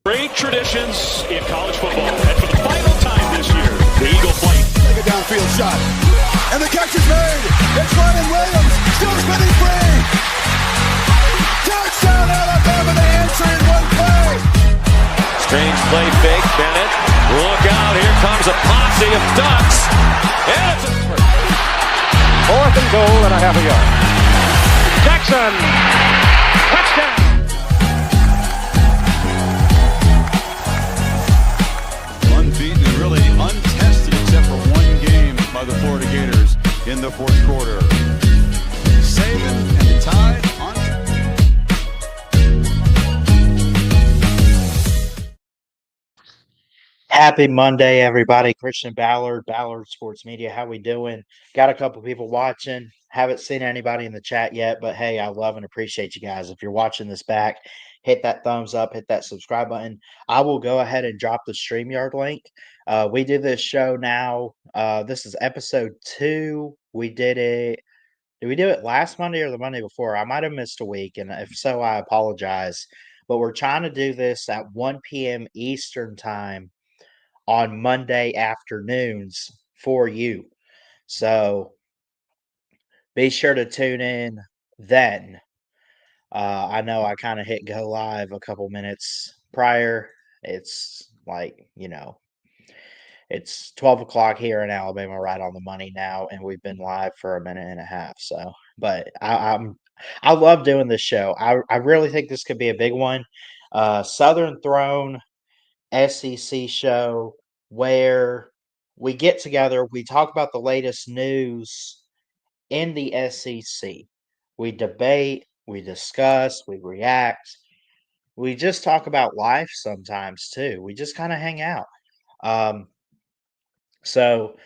Great traditions in college football. And for the final time this year, the Eagle flight. Take a downfield shot. And the catch is made. It's Ryan Williams. Still spinning free. Touchdown Alabama. The answer in one play. Strange play fake. Bennett. Look out. Here comes a posse of Ducks. And it's a 4th and goal and a half a yard. Jackson. Touchdown. Unbeaten and really untested except for one game by the Florida Gators in the fourth quarter. Saban and the Tide on. Happy Monday, everybody. Christian Ballard Sports Media. How we doing? Got a couple people watching. Haven't seen anybody in the chat yet, but hey, I love and appreciate you guys. If you're watching this back, hit that thumbs up, hit that subscribe button. I will go ahead and drop the StreamYard link. We do this show now. This is episode 2. We did it. Did we do it last Monday or the Monday before? I might have missed a week, and if so, I apologize. But we're trying to do this at 1 p.m. Eastern time on Monday afternoons for you. So be sure to tune in then. I know I kind of hit go live a couple minutes prior. It's like, it's 12 o'clock here in Alabama, right on the money now, and we've been live for a minute and a half. So, but I love doing this show. I really think this could be a big one. Southern Throne SEC show where we get together, we talk about the latest news in the SEC. We debate, we discuss, we react. We just talk about life sometimes too. We just kind of hang out. So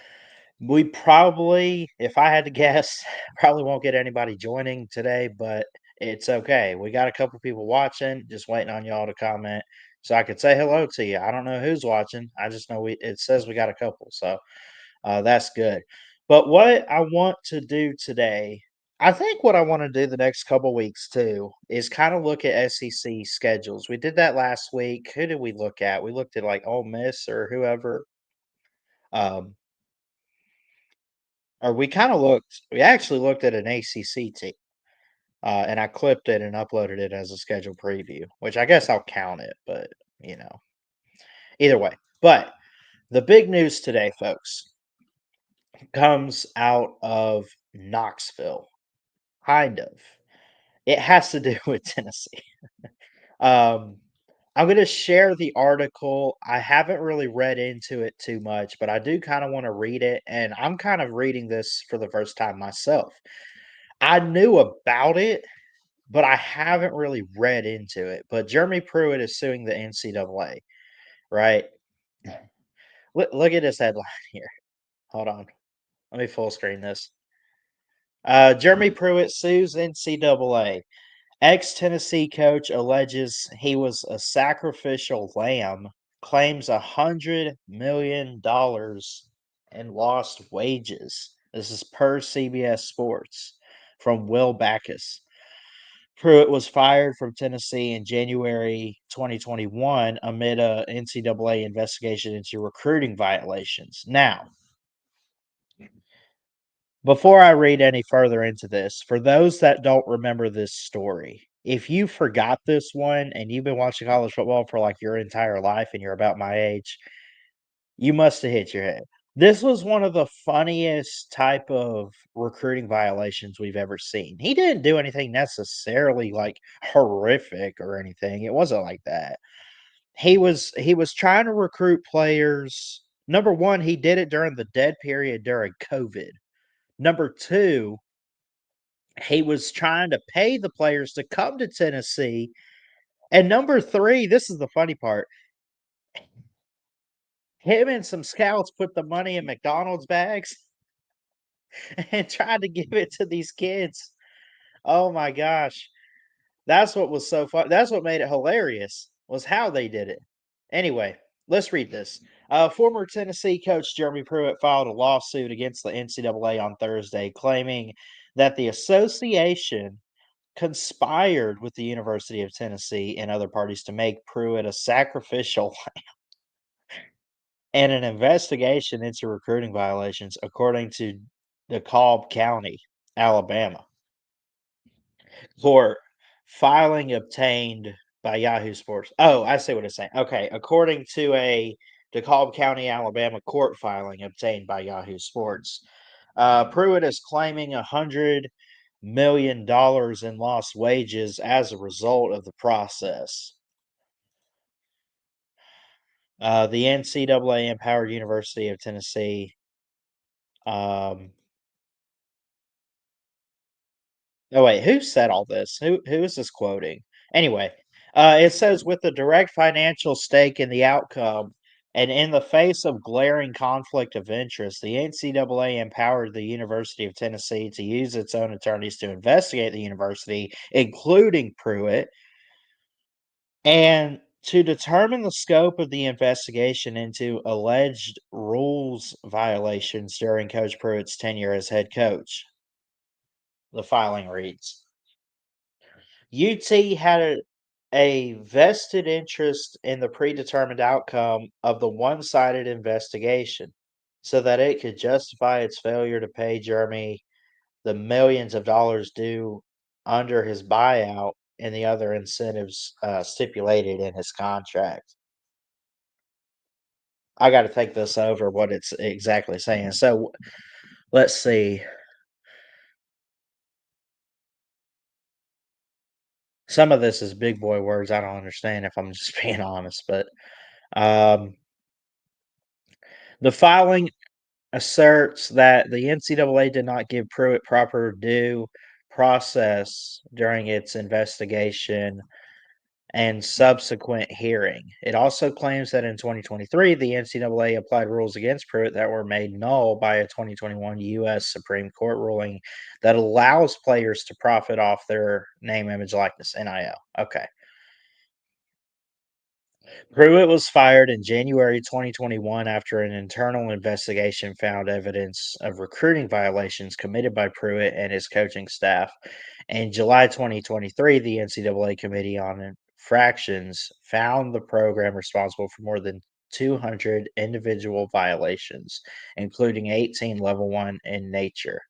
we probably, if I had to guess, probably won't get anybody joining today, but it's okay. We got a couple people watching, just waiting on y'all to comment so I could say hello to you. I don't know who's watching. I just know it says we got a couple, so that's good. But what I want to do today, I think what I want to do the next couple weeks too is kind of look at SEC schedules. We did that last week. Who did we look at? We looked at like Ole Miss or whoever. Um, or we actually looked at an ACC team, and I clipped it and uploaded it as a schedule preview, which I guess I'll count it, but either way. But the big news today, folks, comes out of Knoxville, kind of. It has to do with Tennessee. I'm going to share the article. I haven't really read into it too much, but I do kind of want to read it, and I'm kind of reading this for the first time myself. I knew about it, but I haven't really read into it. But Jeremy Pruitt is suing the NCAA, right? Look at this headline here. Hold on. Let me full screen this. Jeremy Pruitt sues NCAA. Ex-Tennessee coach alleges he was a sacrificial lamb, claims $100 million in lost wages. This is per CBS Sports from Will Backus. Pruitt was fired from Tennessee in January 2021 amid a NCAA investigation into recruiting violations. Now, before I read any further into this, for those that don't remember this story, if you forgot this one and you've been watching college football for like your entire life and you're about my age, you must have hit your head. This was one of the funniest type of recruiting violations we've ever seen. He didn't do anything necessarily like horrific or anything. It wasn't like that. He was trying to recruit players. Number one, he did it during the dead period during COVID. Number two, he was trying to pay the players to come to Tennessee. And number three, this is the funny part. Him and some scouts put the money in McDonald's bags and tried to give it to these kids. Oh my gosh. That's what was so fun. That's what made it hilarious, was how they did it. Anyway, let's read this. Former Tennessee coach Jeremy Pruitt filed a lawsuit against the NCAA on Thursday, claiming that the association conspired with the University of Tennessee and other parties to make Pruitt a sacrificial and an investigation into recruiting violations, according to DeKalb County, Alabama. For filing obtained by Yahoo Sports. Oh, I see what it's saying. Okay, according to a DeKalb County, Alabama court filing obtained by Yahoo Sports, Pruitt is claiming $100 million in lost wages as a result of the process. The NCAA empowered University of Tennessee. Oh wait, who said all this? Who is this quoting? Anyway, it says with the direct financial stake in the outcome and in the face of glaring conflict of interest, the NCAA empowered the University of Tennessee to use its own attorneys to investigate the university, including Pruitt, and to determine the scope of the investigation into alleged rules violations during Coach Pruitt's tenure as head coach. The filing reads. UT had a vested interest in the predetermined outcome of the one-sided investigation so that it could justify its failure to pay Jeremy the millions of dollars due under his buyout and the other incentives stipulated in his contract. I got to take this over what it's exactly saying. So let's see. Some of this is big boy words I don't understand if I'm just being honest, but um, the filing asserts that the NCAA did not give Pruitt proper due process during its investigation and subsequent hearing. It also claims that in 2023, the NCAA applied rules against Pruitt that were made null by a 2021 U.S. Supreme Court ruling that allows players to profit off their name, image, likeness, NIL. Okay. Pruitt was fired in January 2021 after an internal investigation found evidence of recruiting violations committed by Pruitt and his coaching staff. In July 2023, the NCAA Committee on Infractions found the program responsible for more than 200 individual violations, including 18 level 1 in nature.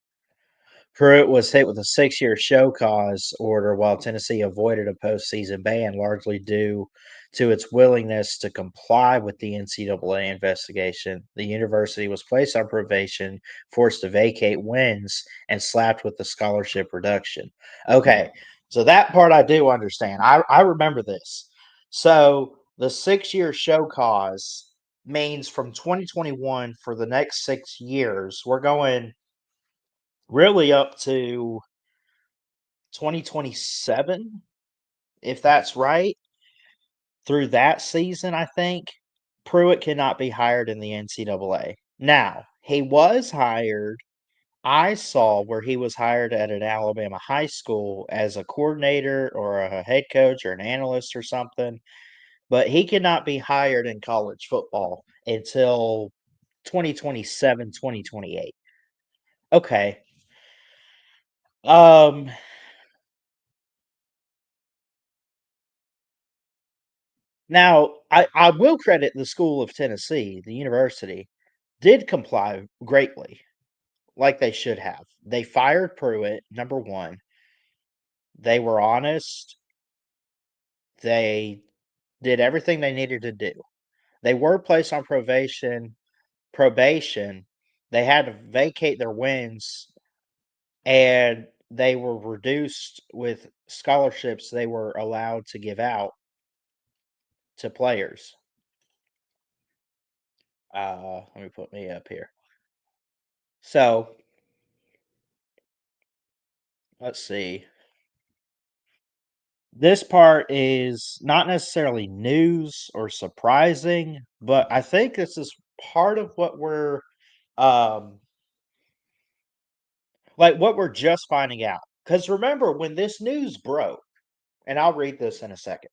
Pruitt was hit with a 6-year show cause order while Tennessee avoided a postseason ban, largely due to its willingness to comply with the NCAA investigation. The university was placed on probation, forced to vacate wins, and slapped with the scholarship reduction. Okay, so that part I do understand. I remember this. So the 6-year show cause means from 2021 for the next 6 years, we're going really up to 2027, if that's right. Through that season, I think Pruitt cannot be hired in the NCAA. Now, he was hired. I saw where he was hired at an Alabama high school as a coordinator or a head coach or an analyst or something, but he cannot be hired in college football until 2027, 2028. Okay. Um, Now, I will credit the School of Tennessee, the university, did comply greatly, like they should have. They fired Pruitt, number one. They were honest. They did everything they needed to do. They were placed on probation. They had to vacate their wins, and they were reduced with scholarships they were allowed to give out to players. Let me put me up here. So let's see. This part is not necessarily news or surprising, but I think this is part of what we're um like what we're just finding out. Because remember when this news broke, and I'll read this in a second.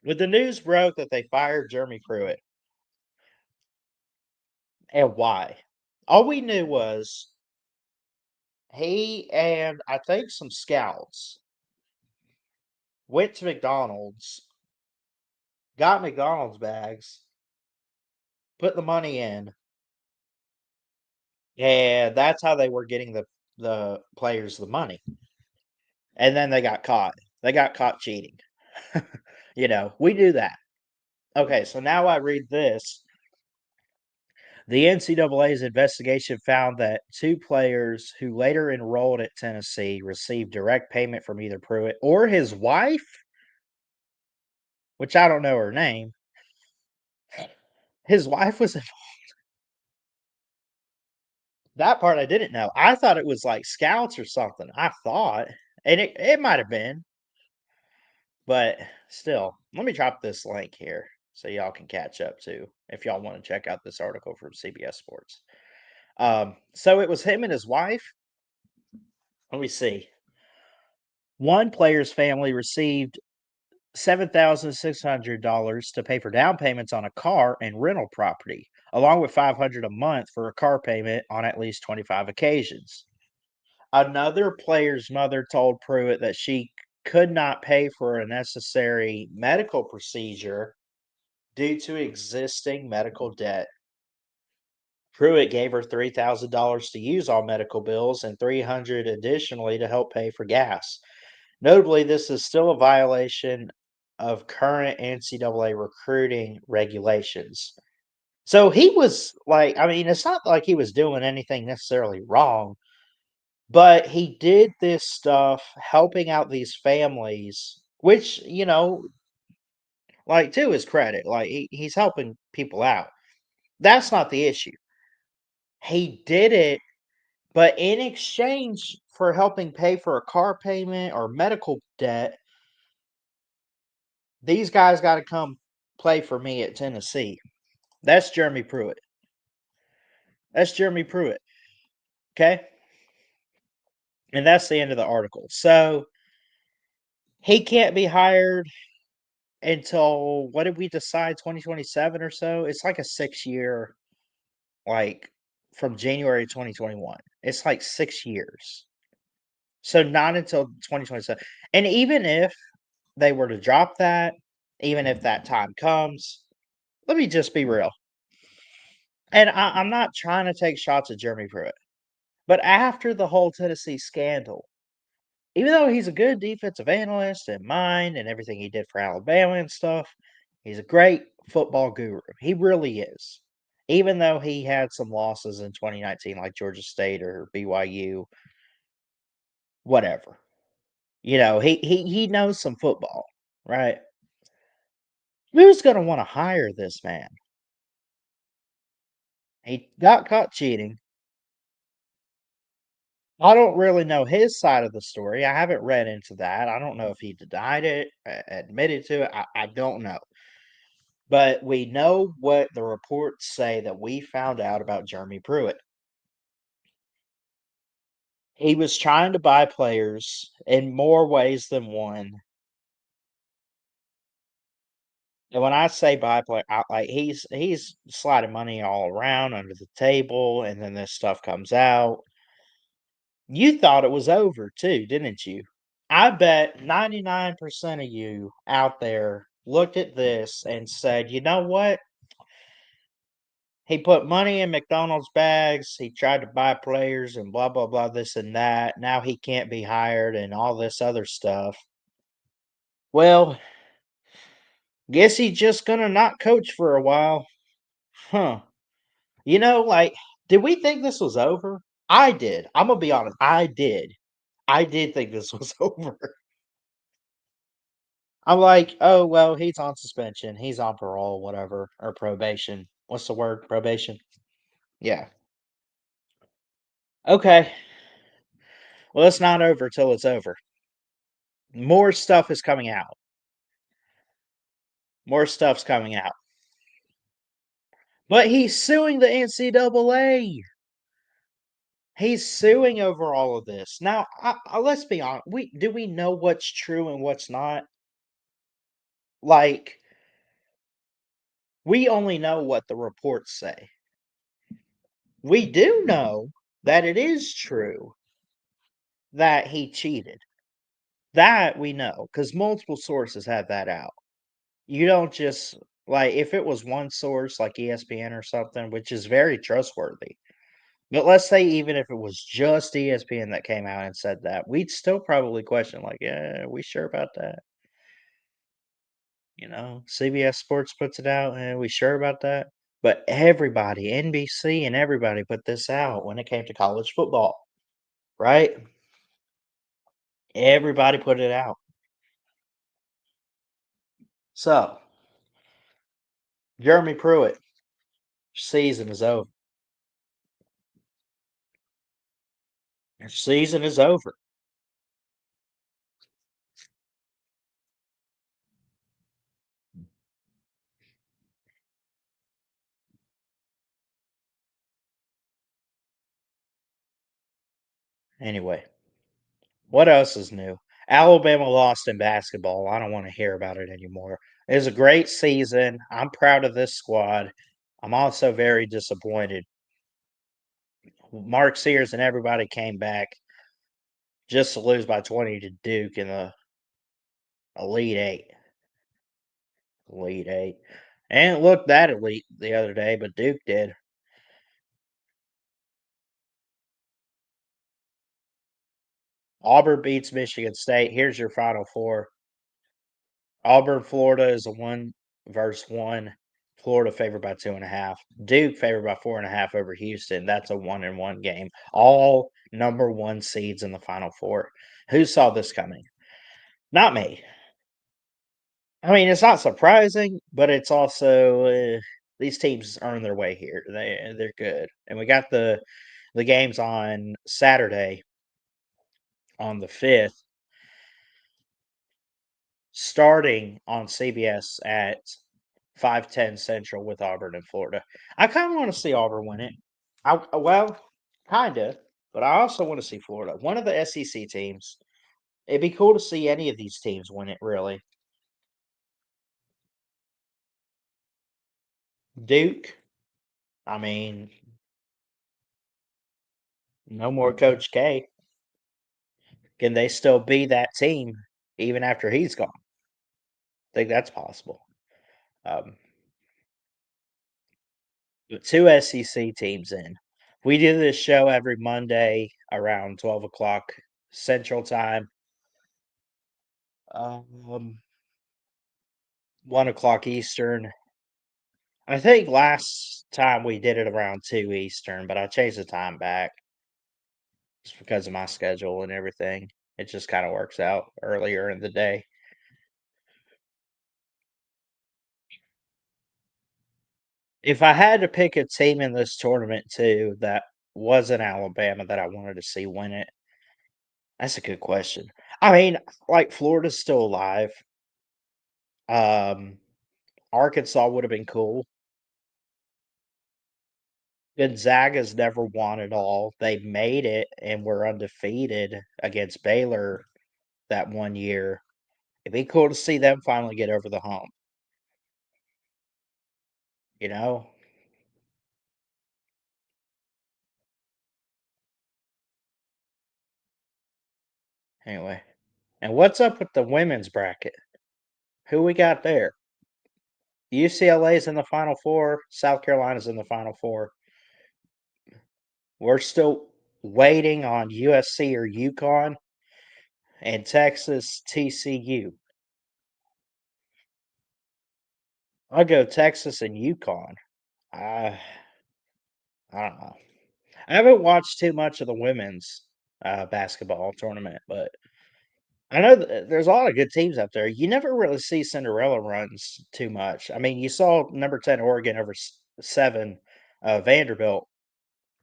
When the news broke that they fired Jeremy Pruitt and why, all we knew was He and I think some scouts went to McDonald's, got McDonald's bags, put the money in, and that's how they were getting the players the money. And then they got caught. They got caught cheating. We do that. Okay, so now I read this. The NCAA's investigation found that two players who later enrolled at Tennessee received direct payment from either Pruitt or his wife, which I don't know her name. His wife was that part I didn't know. I thought it was like scouts or something. I thought, and it might have been, but still, let me drop this link here so y'all can catch up too if y'all want to check out this article from CBS Sports. So it was him and his wife. Let me see. One player's family received $7,600 to pay for down payments on a car and rental property, along with $500 a month for a car payment on at least 25 occasions. Another player's mother told Pruitt that she could not pay for a necessary medical procedure due to existing medical debt. Pruitt gave her $3,000 to use on medical bills and $300 additionally to help pay for gas. Notably, this is still a violation of current NCAA recruiting regulations. So he was like, I mean, it's not like he was doing anything necessarily wrong, but he did this stuff helping out these families, which, like to his credit, like he's helping people out. That's not the issue. He did it, but in exchange for helping pay for a car payment or medical debt, these guys got to come play for me at Tennessee. That's Jeremy Pruitt. That's Jeremy Pruitt. Okay. And that's the end of the article. So he can't be hired until what did we decide? 2027 or so? It's like a 6 year, like from January 2021. It's like 6 years. So not until 2027. And even if they were to drop that, even if that time comes, let me just be real. And I'm not trying to take shots at Jeremy Pruitt, but after the whole Tennessee scandal, even though he's a good defensive analyst and mind and everything he did for Alabama and stuff, he's a great football guru. He really is. Even though he had some losses in 2019, like Georgia State or BYU, whatever. He knows some football, right? Who's going to want to hire this man? He got caught cheating. I don't really know his side of the story. I haven't read into that. I don't know if he denied it, admitted to it. I don't know. But we know what the reports say that we found out about Jeremy Pruitt. He was trying to buy players in more ways than one. And when I say buy player, like he's sliding money all around under the table, and then this stuff comes out. You thought it was over too, didn't you? I bet 99% of you out there looked at this and said, you know what? He put money in McDonald's bags. He tried to buy players and blah, blah, blah, this and that. Now he can't be hired and all this other stuff. Well, guess he's just going to not coach for a while. Huh. Like, did we think this was over? I did. I'm going to be honest. I did. I did think this was over. I'm like, oh, well, he's on suspension. He's on parole, whatever, or probation. What's the word? Probation? Yeah. Okay. Well, it's not over till it's over. More stuff is coming out. More stuff's coming out. But he's suing the NCAA. He's suing over all of this. Now, let's be honest. Do we know what's true and what's not? Like, we only know what the reports say. We do know that it is true that he cheated. That we know because multiple sources have that out. You don't just like if it was one source like ESPN or something, which is very trustworthy. But let's say even if it was just ESPN that came out and said that, we'd still probably question like, "Yeah, are we sure about that?" CBS Sports puts it out, and we sure about that? But everybody, NBC and everybody put this out when it came to college football, right? Everybody put it out. So, Jeremy Pruitt, season is over. Your season is over. Anyway, what else is new? Alabama lost in basketball. I don't want to hear about it anymore. It was a great season. I'm proud of this squad. I'm also very disappointed. Mark Sears and everybody came back just to lose by 20 to Duke in the Elite Eight. Elite Eight. And it looked that elite the other day, but Duke did. Auburn beats Michigan State. Here's your Final Four. Auburn, Florida is a 1-1. Florida favored by 2.5. Duke favored by 4.5 over Houston. That's a 1-1 game. All number one seeds in the Final Four. Who saw this coming? Not me. I mean, it's not surprising, but it's also these teams earn their way here. They're good, and we got the games on Saturday on the 5th, starting on CBS at 5:10 Central with Auburn and Florida. I kind of want to see Auburn win it. Well, kind of, but I also want to see Florida, one of the SEC teams. It'd be cool to see any of these teams win it. Really, Duke. I mean, no more Coach K. Can they still be that team even after he's gone? I think that's possible. Um, with two SEC teams in. We do this show every Monday around 12 o'clock Central Time, 1 o'clock Eastern. I think last time we did it around 2 Eastern, but I changed the time back just because of my schedule and everything. It just kind of works out earlier in the day. If I had to pick a team in this tournament too that wasn't Alabama that I wanted to see win it, that's a good question. I mean, like Florida's still alive. Um, Arkansas would have been cool. Gonzaga's never won it all. They made it and were undefeated against Baylor that one year. It'd be cool to see them finally get over the hump, you know? Anyway. And what's up with the women's bracket? Who we got there? UCLA's in the Final Four. South Carolina's in the Final Four. We're still waiting on USC or UConn and Texas TCU. I'll go Texas and UConn. I I don't know. I haven't watched too much of the women's basketball tournament, but I know there's a lot of good teams out there. You never really see Cinderella runs too much. I mean, you saw number 10 Oregon over 7 Vanderbilt.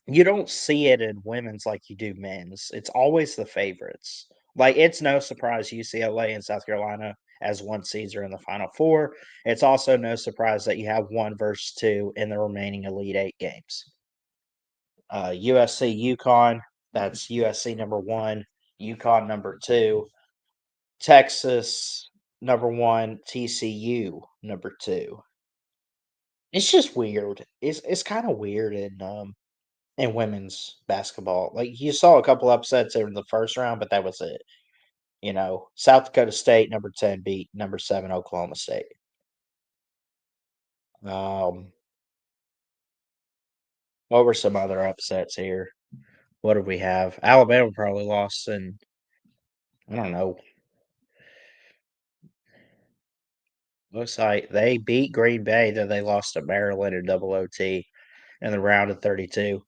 You don't see it in women's like you do men's. It's always the favorites. Like it's no surprise UCLA and South Carolina as one seeds are in the Final Four. It's also no surprise that you have 1 versus 2 in the remaining Elite 8 games. USC UConn, that's USC number 1, UConn number 2, Texas number 1, TCU number 2. It's just weird. It's kind of weird, and in women's basketball. Like you saw a couple upsets in the first round, but that was it. South Dakota State, number 10, beat number 7 Oklahoma State. Um, what were some other upsets here? What did we have? Alabama probably lost, and I don't know. Looks like they beat Green Bay, then they lost to Maryland in double OT in the round of 32.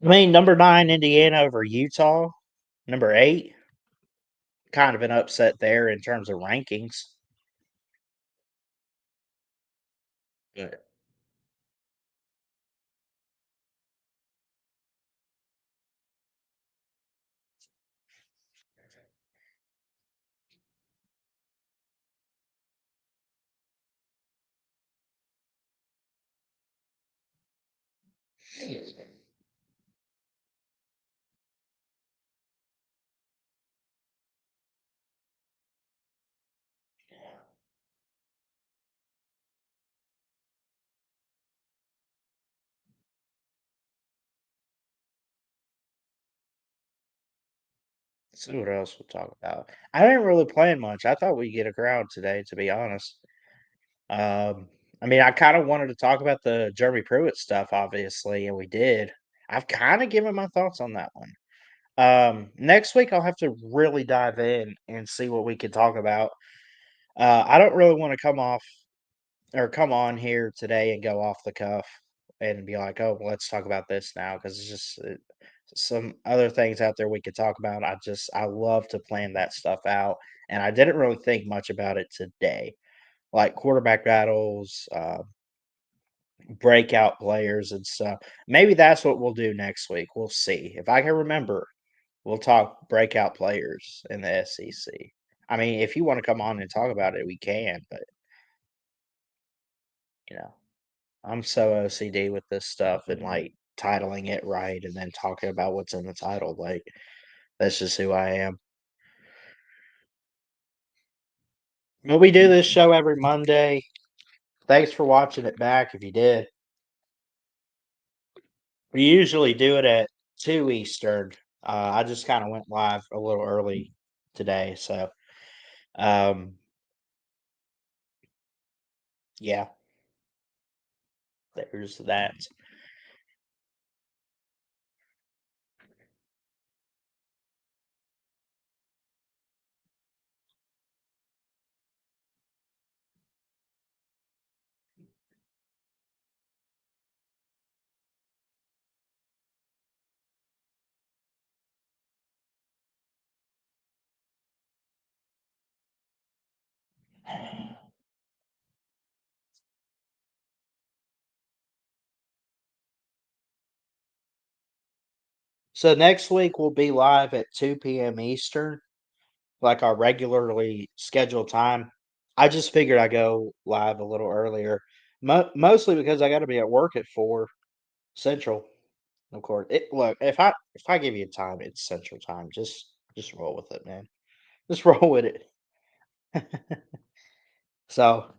I mean, number 9 Indiana over Utah, number 8, kind of an upset there in terms of rankings. But let's see what else we'll talk about. I didn't really plan much. I thought we'd get a crowd today, to be honest. I mean, I kind of wanted to talk about the Jeremy Pruitt stuff, obviously, and we did. I've kind of given my thoughts on that one. Next week I'll have to really dive in and see what we can talk about. I don't really want to come on here today and go off the cuff and be like, "Oh, well, let's talk about this now," because it's just some other things out there we could talk about. I love to plan that stuff out, and I didn't really think much about it today, like quarterback battles, breakout players, and stuff. Maybe that's what we'll do next week. We'll see if I can remember. We'll talk breakout players in the SEC. I mean, if you want to come on and talk about it, we can, but you know, I'm so OCD with this stuff and like titling it right and then talking about what's in the title. Like, that's just who I am. But we do this show every Monday. Thanks for watching it back if you did. We usually do it at 2 Eastern. I just kind of went live a little early today. So, um, yeah, there's that. So next week we'll be live at 2 p.m. Eastern, like our regularly scheduled time. I just figured I go live a little earlier, mostly because I got to be at work at 4 Central. Of course, look, if I give you a time, it's Central Time. Just roll with it, man. Just roll with it. So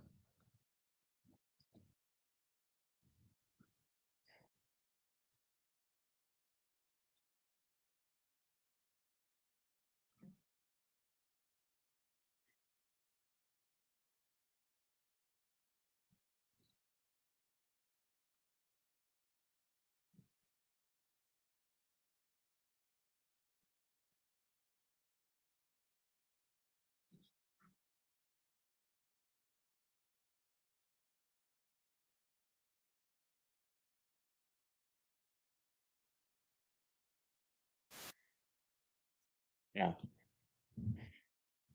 yeah,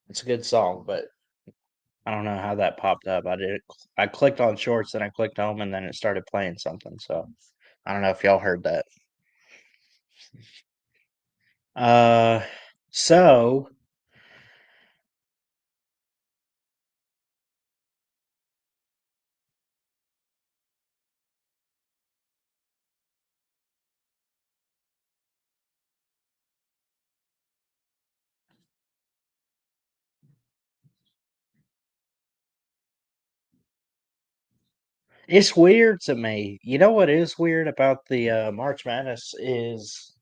it's a good song, but I don't know how that popped up. I clicked on shorts, and I clicked home, and then it started playing something. So I don't know if y'all heard that. Uh, so It's weird to me. You know what is weird about the March Madness is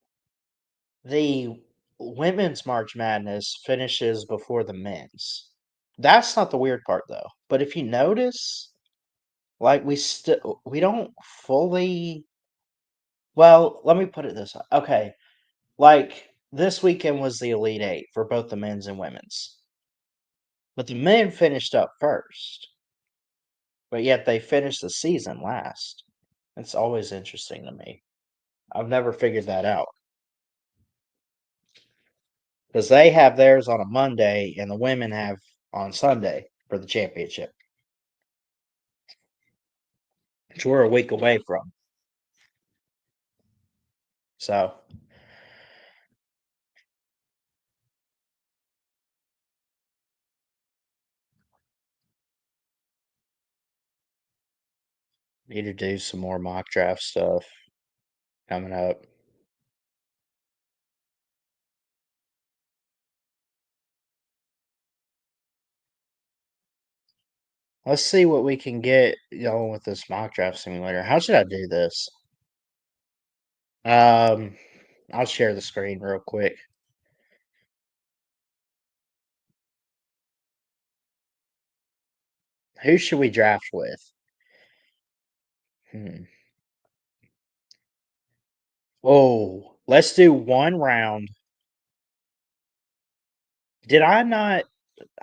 the women's March Madness finishes before the men's. That's not the weird part though. But if you notice, like we don't fully well, let me put it this way. Okay, like this weekend was the Elite Eight for both the men's and women's. But the men finished up first. But yet they finished the season last. It's always interesting to me. I've never figured that out. Because they have theirs on a Monday and the women have on Sunday for the championship, which we're a week away from. So need to do some more mock draft stuff coming up. Let's see what we can get going with this mock draft simulator. How should I do this? Um, I'll share the screen real quick. Who should we draft with? Oh, let's do one round. Did I not?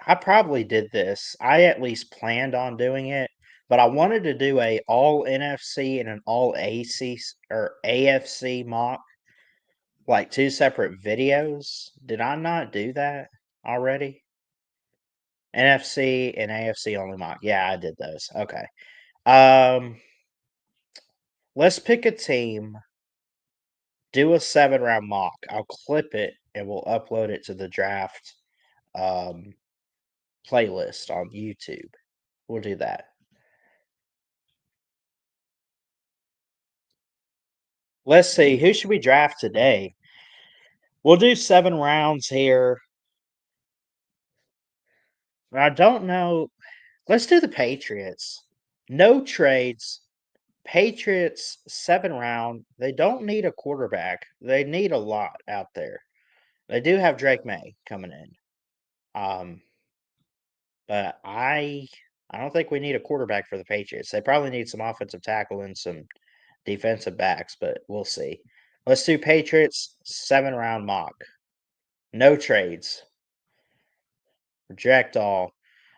I probably did this. I at least planned on doing it, but I wanted to do a all NFC and an all AC or AFC mock, like two separate videos. Did I not do that already? NFC and AFC only mock. Yeah, I did those. Okay. Um, let's pick a team, do a 7 round mock. I'll clip it and we'll upload it to the draft um playlist on YouTube. We'll do that. Let's see, who should we draft today? We'll do 7 rounds here. I don't know. Let's do the Patriots. No trades. Patriots 7 round. They don't need a quarterback. They need a lot out there. They do have Drake May coming in. Um, but I don't think we need a quarterback for the Patriots. They probably need some offensive tackle and some defensive backs, but we'll see. Let's do Patriots 7 round mock. No trades. Reject all.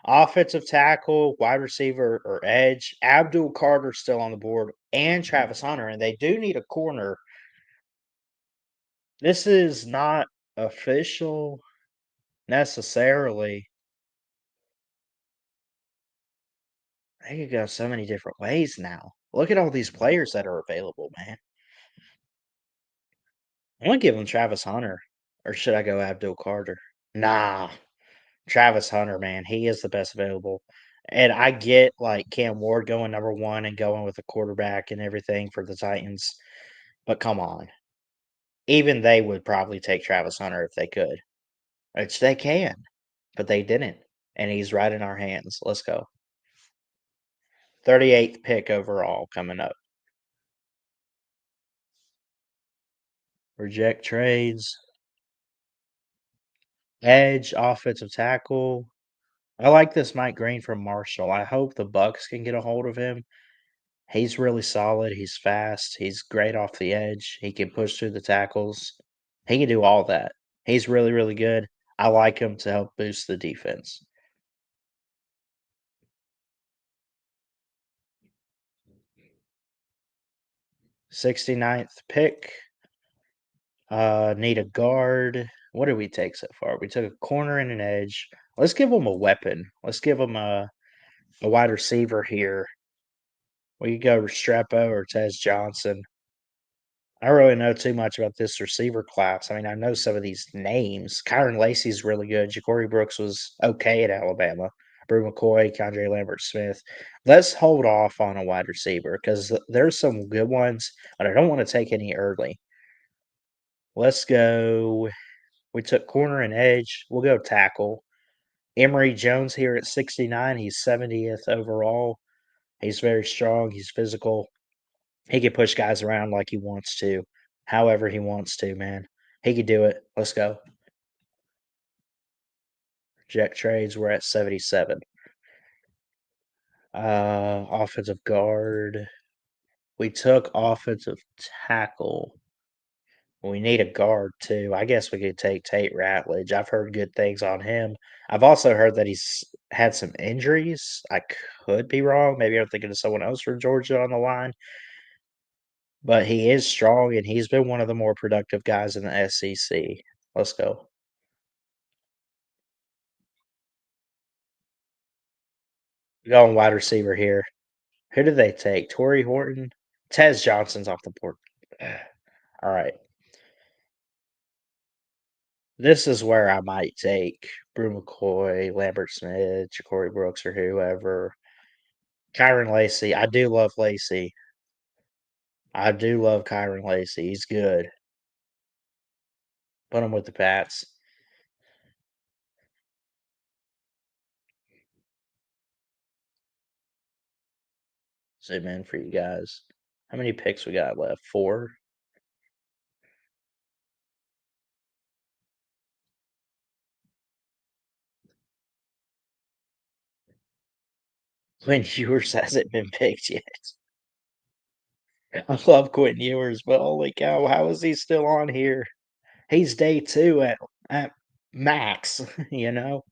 Offensive tackle, wide receiver, or edge. Abdul Carter still on the board, and Travis Hunter, and they do need a corner. This is not official necessarily. They could go so many different ways now. Look at all these players that are available, man. I'm gonna give him Travis Hunter, or should I go Abdul Carter? Nah, Travis Hunter, man, he is the best available. And I get like Cam Ward going number one and going with a quarterback and everything for the Titans, but come on. Even they would probably take Travis Hunter if they could, which they can, but they didn't. And he's right in our hands. Let's go. 38th pick overall coming up. Reject trades. Edge, offensive tackle. I like this Mike Green from Marshall. I hope the Bucks can get a hold of him. He's really solid. He's fast. He's great off the edge. He can push through the tackles. He can do all that. He's really, really good. I like him to help boost the defense. 69th pick. Need a guard. What did we take so far? We took a corner and an edge. Let's give him a weapon. Let's give him a wide receiver here. We could go Restrepo or Tez Johnson. I don't really know too much about this receiver class. I mean, I know some of these names. Kyron Lacy's really good. Ja'Cory Brooks was okay at Alabama. Brew McCoy, Condre Lambert Smith. Let's hold off on a wide receiver because there's some good ones, but I don't want to take any early. Let's go. We took corner and edge. We'll go tackle. Emory Jones here at 69. He's 70th overall. He's very strong. He's physical. He can push guys around like he wants to, however he wants to, man. He could do it. Let's go. Jet trades, we're at 77. Offensive guard. We took offensive tackle. We need a guard too. I guess we could take Tate Ratledge. I've heard good things on him. I've also heard that he's had some injuries. I could be wrong. Maybe I'm thinking of someone else from Georgia on the line. But he is strong, and he's been one of the more productive guys in the SEC. Let's go. Going wide receiver here. Who did they take? Torrey Horton? Tez Johnson's off the board. All right. This is where I might take Brew McCoy, Lambert Smith, Ja'Cory Brooks, or whoever. Kyron Lacey. I do love Lacey. I do love Kyron Lacey. He's good. Put him with the Pats. Zoom in for you guys. How many picks we got left? 4? Quinn Ewers hasn't been picked yet. I love Quentin Ewers, but holy cow, how is he still on here? He's day 2 at max, you know?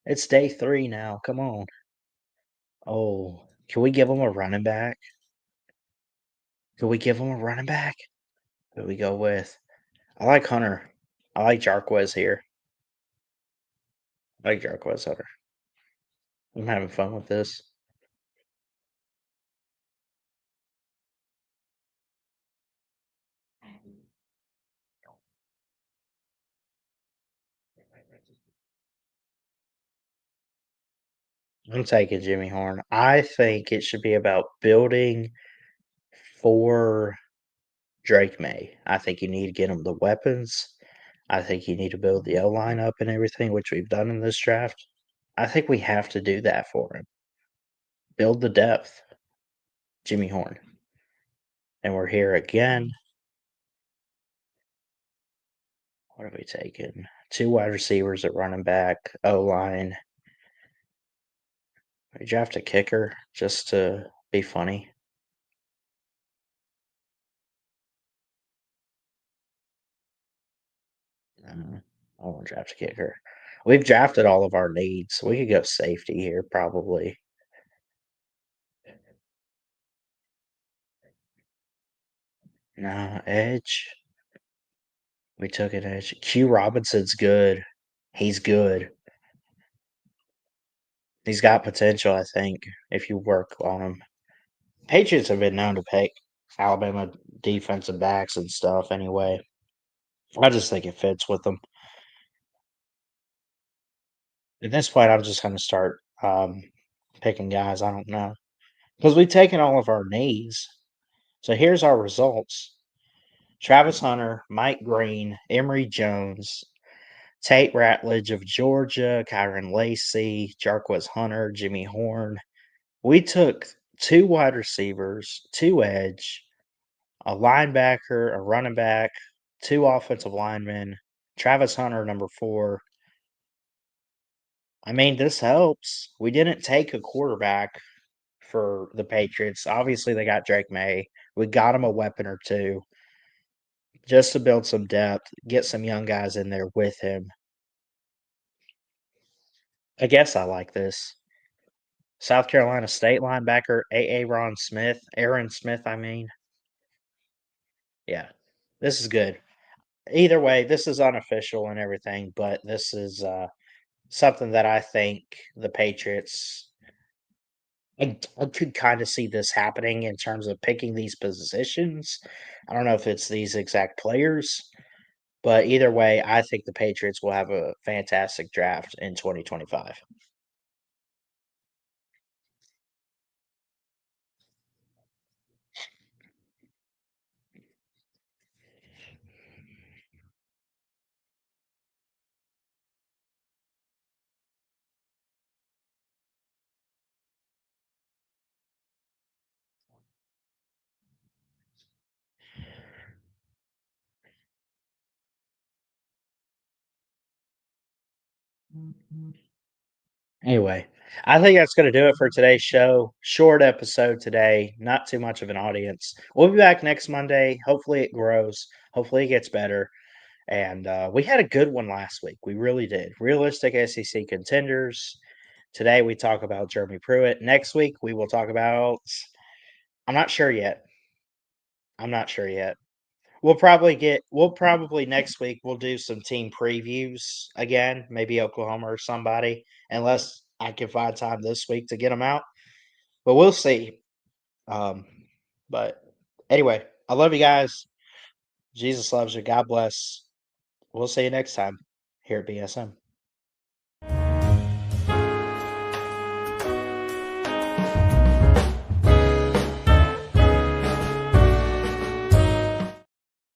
It's day 3 now. Come on. Oh, can we give him a running back? Can we give him a running back? Who do we go with? I like Hunter. I like Jarquez here. I like Jarquez Hunter. I'm having fun with this. I'm taking Jimmy Horn. I think it should be about building for Drake May. I think you need to get him the weapons. I think you need to build the O line up and everything, which we've done in this draft. I think we have to do that for him. Build the depth. Jimmy Horn. And we're here again. What have we taken? 2 wide receivers at running back, O line. We draft a kicker just to be funny. I won't draft a kicker. We've drafted all of our needs. We could go safety here, probably. No, edge. We took an edge. Q Robinson's good. He's good. He's got potential, I think, if you work on him. Patriots have been known to pick Alabama defensive backs and stuff anyway. I just think it fits with them. At this point, I'm just going to start picking guys. I don't know. Because we've taken all of our needs. So here's our results. Travis Hunter, Mike Green, Emory Jones, Tate Ratledge of Georgia, Kyron Lacey, Jarquez Hunter, Jimmy Horn. We took 2 wide receivers, 2 edge, a linebacker, a running back, 2 offensive linemen, Travis Hunter, number 4. I mean, this helps. We didn't take a quarterback for the Patriots. Obviously, they got Drake May. We got him a weapon or 2 just to build some depth, get some young guys in there with him. I guess I like this. South Carolina State linebacker Aaron Smith. Aaron Smith, I mean. Yeah, this is good. Either way, this is unofficial and everything, but this is something that I think the Patriots. I could kind of see this happening in terms of picking these positions. I don't know if it's these exact players, but either way, I think the Patriots will have a fantastic draft in 2025. Anyway, I think that's going to do it for today's show. Short episode today, not too much of an audience. We'll be back next Monday. Hopefully, it grows. Hopefully, it gets better. And we had a good one last week. We really did. Realistic SEC contenders. Today, we talk about Jeremy Pruitt. Next week, we will talk about. I'm not sure yet. I'm not sure yet. We'll probably next week we'll do some team previews again, maybe Oklahoma or somebody, unless I can find time this week to get them out. But we'll see. Um, but anyway, I love you guys. Jesus loves you. God bless. We'll see you next time here at BSM.